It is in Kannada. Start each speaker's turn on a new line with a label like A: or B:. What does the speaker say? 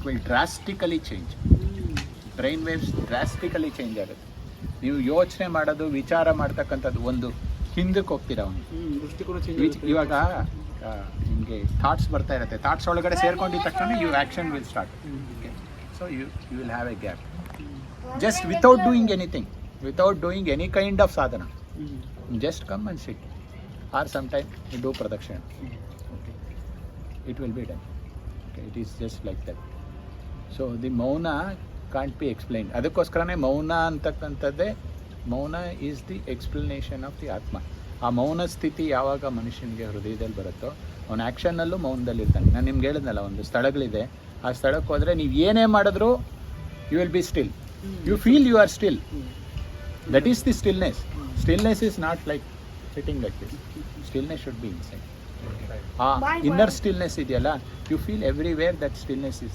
A: Will drastically change. Brain waves drastically change ಆಗುತ್ತೆ. ನೀವು ಯೋಚನೆ ಮಾಡೋದು, ವಿಚಾರ ಮಾಡ್ತಕ್ಕಂಥದ್ದು ಒಂದು ಹಿಂದಕ್ಕೆ ಹೋಗ್ತೀರಾ ಅವನು. ಇವಾಗ ನಿಮಗೆ ಥಾಟ್ಸ್ ಬರ್ತಾ ಇರುತ್ತೆ, ಥಾಟ್ಸ್ ಒಳಗಡೆ ಸೇರ್ಕೊಂಡಿದ್ದ ತಕ್ಷಣ you action will start. Okay, so you will have a gap just without doing anything, without doing any kind of ಸಾಧನ. Just come and sit or some time you do ಪ್ರದಕ್ಷಿಣೆ. Okay, it will be done. Okay, it is just like that. So the ಮೌನ ಕಾಂಟ್ ಬಿ ಎಕ್ಸ್ಪ್ಲೈನ್. ಅದಕ್ಕೋಸ್ಕರನೇ ಮೌನ ಅಂತಕ್ಕಂಥದ್ದೇ, ಮೌನ is the explanation of the ಆತ್ಮ. ಆ ಮೌನ ಸ್ಥಿತಿ ಯಾವಾಗ ಮನುಷ್ಯನಿಗೆ ಹೃದಯದಲ್ಲಿ ಬರುತ್ತೋ ಅವನ ಆ್ಯಕ್ಷನ್ನಲ್ಲೂ ಮೌನದಲ್ಲಿ ಇರ್ತಾನೆ. ನಾನು ನಿಮ್ಗೆ ಹೇಳಿದ್ನಲ್ಲ, ಒಂದು ಸ್ಥಳಗಳಿದೆ, ಆ ಸ್ಥಳಕ್ಕೆ ಹೋದರೆ ನೀವು ಏನೇ ಮಾಡಿದ್ರೂ you will be still. You feel you are still. That is the stillness. Stillness is not like sitting like this. Stillness should be inside. ಆ ಇನ್ನರ್ ಸ್ಟಿಲ್ನೆಸ್ ಇದೆಯಲ್ಲ, you feel everywhere that stillness is